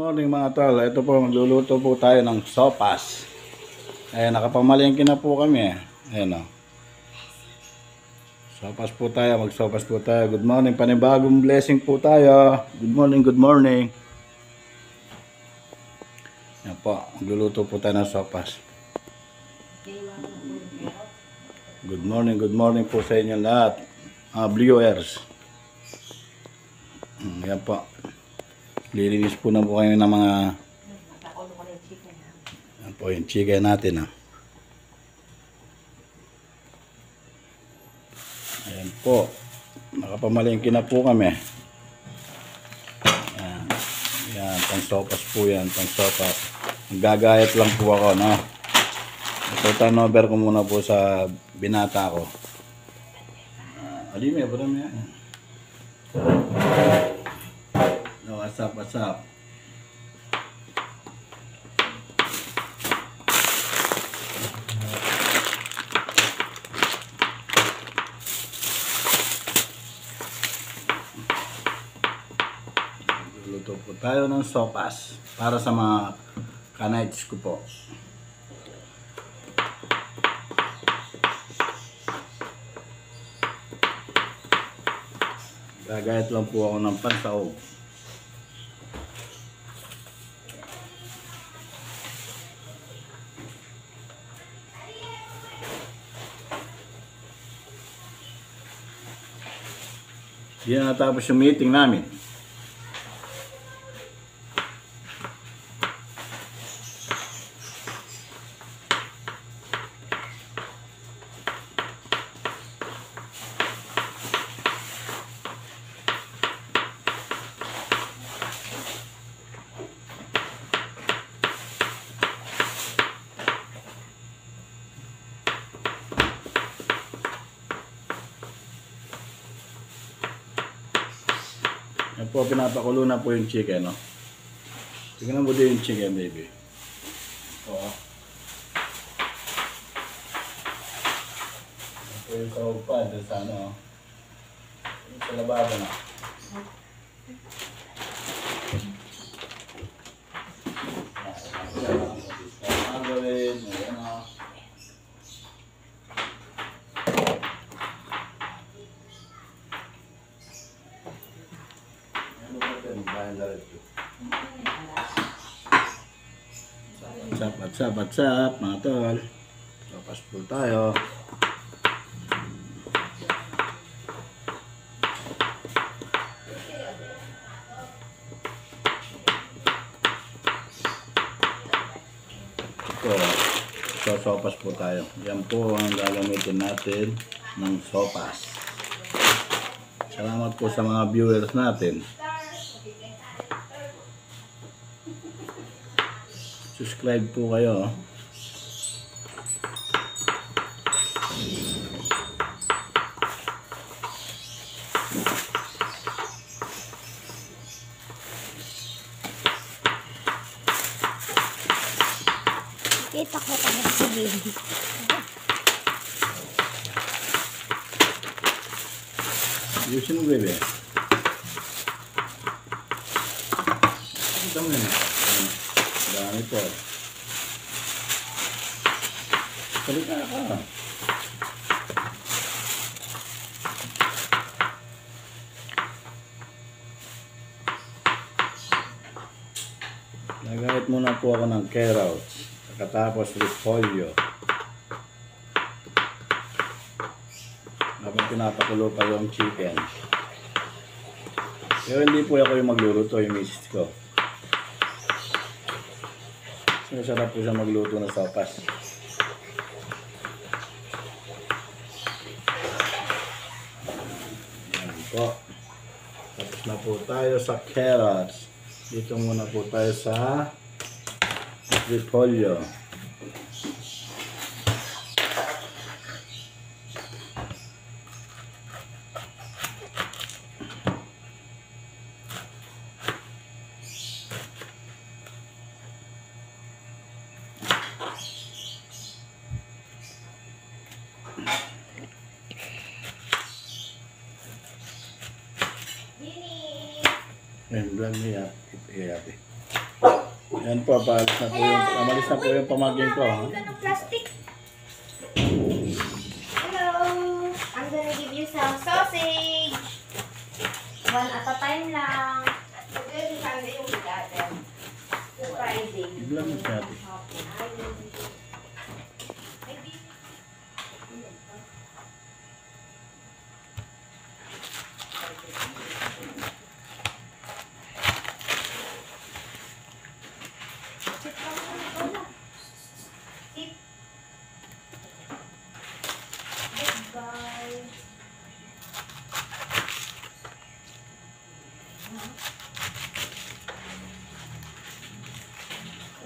morning mga tol. Ito po, magluluto po tayo ng sopas. Ayan, nakapamalengke na po kami. Ayan o. Sopas po tayo, magsopas po tayo. Good morning, panibagong blessing po tayo. Good morning, good morning. Ayan po, magluluto po tayo ng sopas. Good morning po sa inyo lahat. Viewers. Ayan po. Lilinis po na po kayo ng mga yan po yung chicken natin Ayan po, nakapamalengke na po kami. Yan, pang sopas po yan, pang sopas. Gagayat lang po ako, no? Ito, turnover ko muna po sa binata ko. Alime, ba naman yan? No, what's up? Luto po tayo ng sopas para sa mga kanights ko po. Gagayat lang po ako ng pansaog. Hindi na natapos yung meeting namin. Yan po, pinapakulo na po yung chicken, no? Tingnan mo din yung chicken, baby. Oo. Yan po yung sahog pa, dyan sa ano, yung sa lababo na. What's up, mga tol. Sopas po tayo. Ito, sopas po tayo. Yan po ang gagamitin natin ng sopas. Salamat po sa mga viewers natin. Subscribe po kayo. Kita ko kami sa baby. Ayusin mo, bebe. Ito mo yun. Dami po. Salita ka. Nagahit muna po ako ng carrots. Pagkatapos repolyo. Habang pinapakulo pa yung chicken. Pero hindi po ako yung magluluto, yung misis ko. Masarap po siya magluto ng sopas. Yan po. Tapos na po tayo sa carrots. Dito muna po tayo sa repolyo. Ayun, vlog niya. Iyate. Yan po, pamalis na po yung pamangkin ko. Ha? Ng plastic. Hello. I'm gonna give you some sausage. One at a time lang. Pwede Sunday yung bigatin. Friday. Iblang mo siya.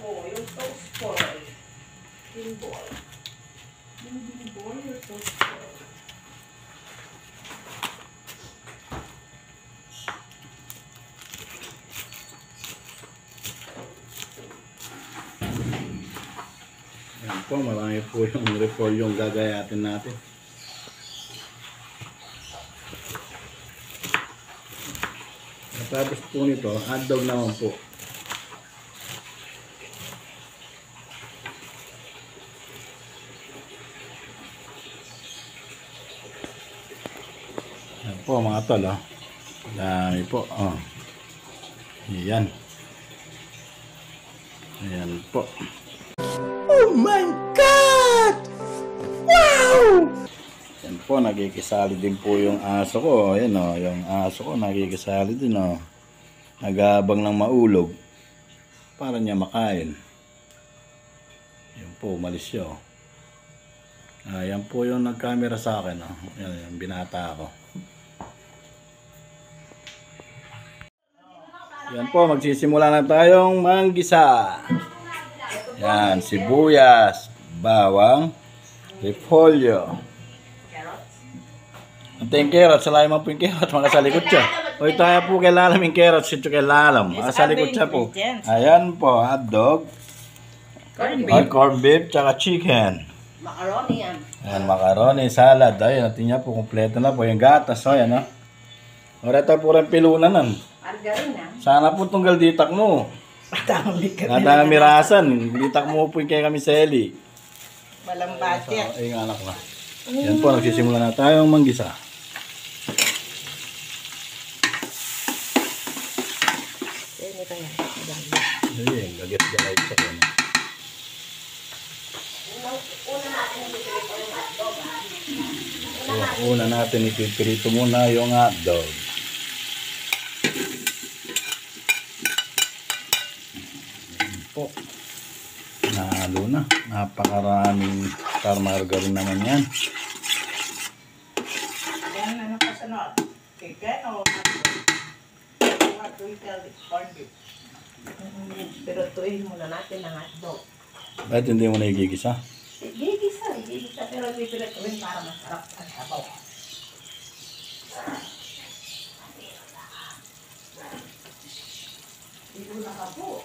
Oh, yung toast boy. Yung boy. Yung boy, yung toast boy. Yan po, marami po yung report yung gagayatin natin. Tapos po nito, hotdog naman po. Yan po mga tol, oh. Dami po, oh. Yan. Ayan po. Oh my God! Wow! Yan po, nagkikisali din po yung aso ko. Ayan o, yung aso ko nagkikisali din o. Nagabang ng maulog para niya makain. Yan po, umalis siya o. Yan po yung nagkamera sa akin o. Yan, yung binata ko. Yan po, magsisimula na tayong manggisa. Yan, sibuyas, bawang, repolyo. Ito yung carrots, salamin mo po yung carrots, makasalikot siya. O ito kaya po kailalam yung carrots, ito kailalam, makasalikot siya po. Ayan po, hotdog, corned beef, tsaka chicken. Macaroni yan. Ayan, macaroni, salad. Ayan, natin niya po, kompleto na po. Yung gatas, o yan, o. O, ito po rin pilunan nun. Margarina. Sana po tunggal ditak mo. Dami ka. Nadami rasan, ditak mo po yung kay kami seli. Walang budget. Ay, yung anak ko. Yan po, nagsisimula na tayong manggisa. Ayun, gaget-galay sa kanya. Una natin ipipirito muna yung hotdog. Ayan po. Nahalo na. Napakaraming margarine naman yan. Yan ano ka sunod? Chicken o corned beef? Pero tuwin muna natin ang hotdog. Bakit hindi mo na igigisa? Gigisa. Pero pipirituin para masarap ang sabaw. Dito na ka po.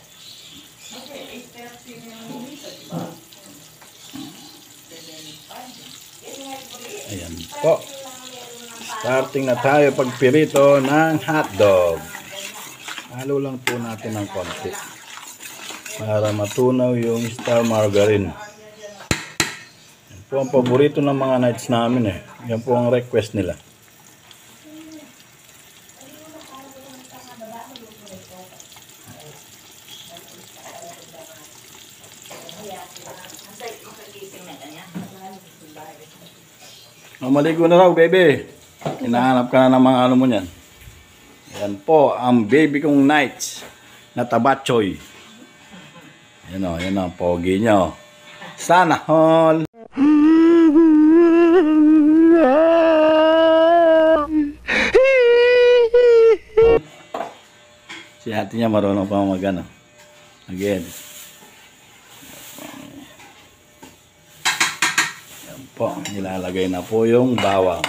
Okay, 8:30 na yung dito, diba? Ayan po. Starting na tayo pagpirito ng hotdog. Halo lang po natin ng konti para matunaw yung star margarine. Yan po ang paborito ng mga nights namin eh. Yan po ang request nila. Maligo na raw, baby. Hinahanap ka na ng mga ano mo niyan. Yan po, ang baby kong nights na tabachoy. Yan o, pogi niya o. Sana all. Si ate niya marunong pa mag-ano. Again. Yan po, nilalagay na po yung bawang.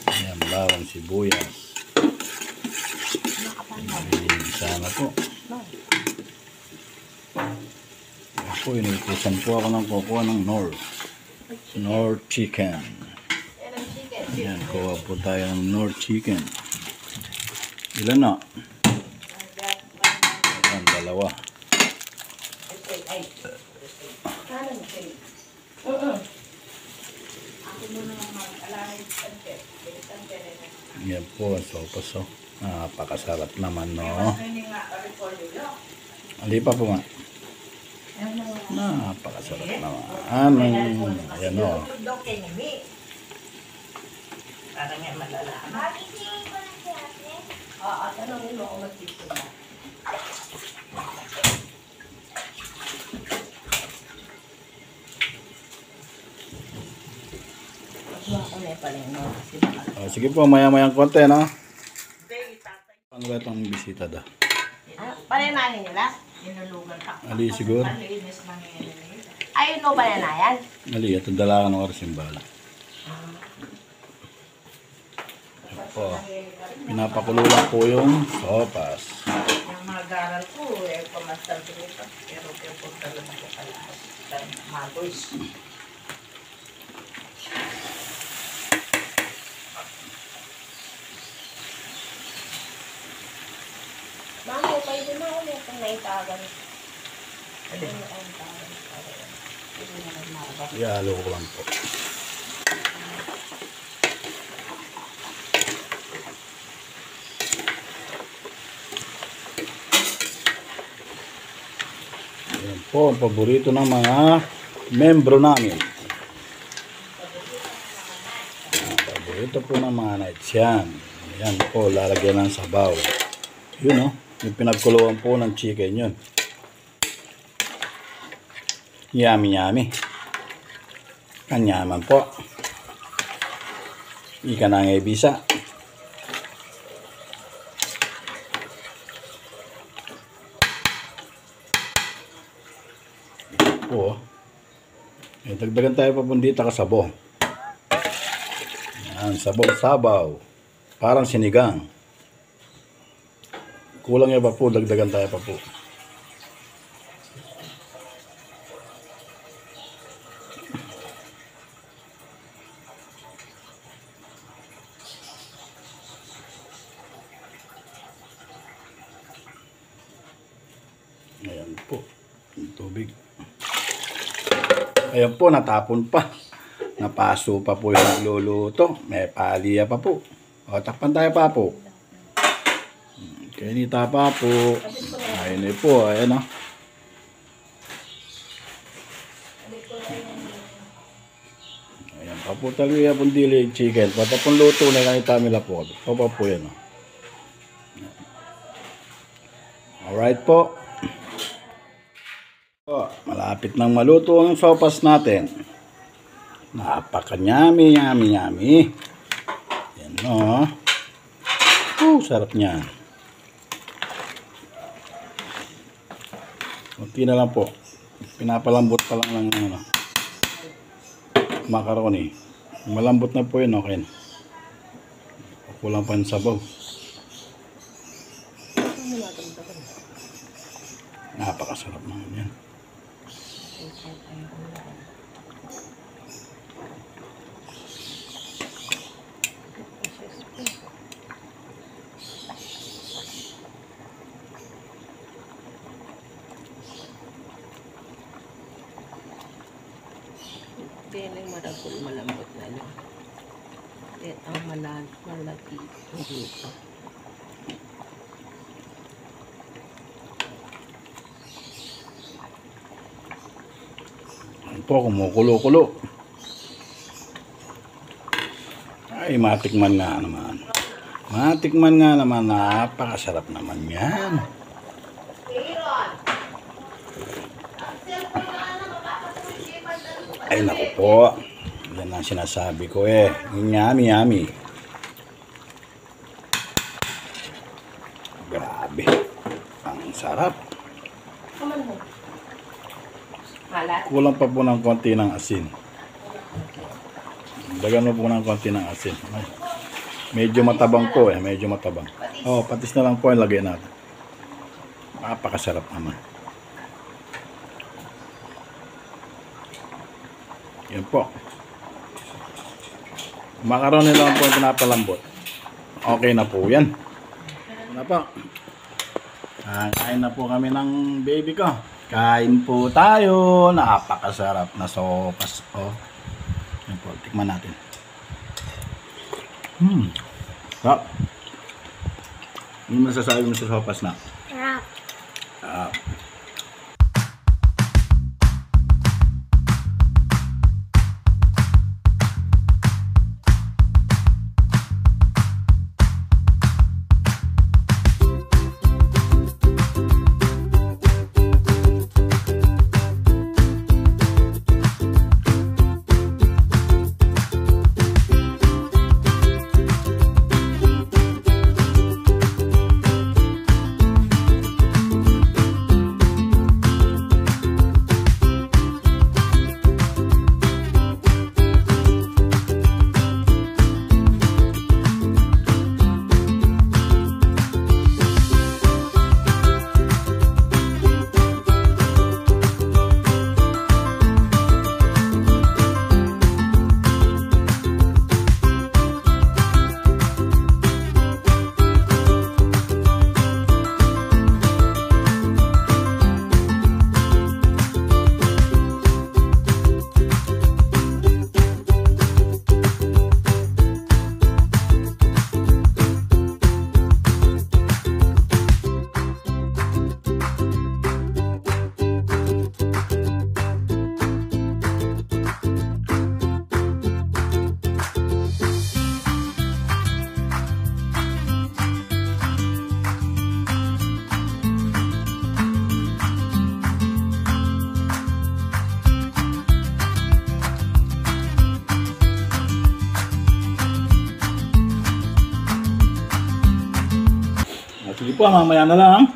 Ayan, bawang sibuyas. Sana po. Ayan po, inikusan po ako ng kukuha ng Nor chicken. Ayan, kuha po tayo ng Nor chicken. Ilan na? Ayan, dalawa. Ay. Ano na kayo? Ako muna mag-alamay tante. Tante rin. Yan po, sopas oh. Napakasarap naman, no? Ali pa po nga. Napakasarap naman. Ayan, oh. Parang nga malalaman. Magisingin ko na si ate. Oo, tanongin mo kung magtitinda. Oh, sige po, maya-mayang konti, no? Ano ba itong bisita da? Pananahin nila? Inulugan ka. Ali, siguro. Alinis lang yun. Ayun no, pananayan? Ali, ito dala ka ng oras yung bala. Po, pinapakulo lang po yung sopas. Yung mga garal ko, pamasal ko ito. Pero punta lang ako pala. Magoys. Mamo, pwede na ulit kung naitagan. Ihalo ko lang po. Ayan po, ang paborito ng mga membro namin. Ang paborito po ng mga nights yan. Ayan po, lalagyan ng sabaw. Yun, oh. Yung pinagkuluan po ng chicken yun. Yummy yummy. Kanyaman po. Ika na nga ibisa. Po. Dagdagan tayo pa po dito kasabo. Yan, sabaw-sabaw. Parang sinigang. Kulang yung pa po, dagdagan tayo pa po. Ayan po, yung tubig. Ayan po, natapon pa. Napaso pa po yung nagluluto. May paliya pa po. O, takpan tayo pa po. Kainita pa po. Ayun po, ayan o. Ayan pa po talaga yung dili chicken. Pata pong luto na lang itamila po. Pa po yan o. Alright po. Malapit nang maluto ang sopas natin. Napaka-yummy, yummy, yummy. Yan o. Sarap niyan. Kunti na lang po. Pinapalambot pa lang ng macaroni. Malambot na po yun, okay. Kulang pa yung sabaw. Napakasarap naman yan. Piling maragol malambot na lang. At ang malaki hindi pa. Ano po, kumukulo-kulo. Ay, matikman nga naman. Matikman nga naman. Napakasarap naman yan. Ay, naku po. Yan ang sinasabi ko eh. Yummy, yummy. Grabe. Ang sarap. Malat. Kulang pa po ng konti ng asin. Dagan mo po ng konti ng asin. Ay, medyo matabang po eh. Medyo matabang. Oh, patis na lang po yung lagay natin. Napakasarap naman. Yan po. Macaroni lang po yung pinapalambot. Okay na po yan. Ano po? Kain na po kami ng baby ko. Kain po tayo. Napakasarap na sopas. Oh. Yan po, tikman natin. Sarap. Ano masasabi mo sa sopas na? Sarap. Sarap. Sige po, mamaya na lang.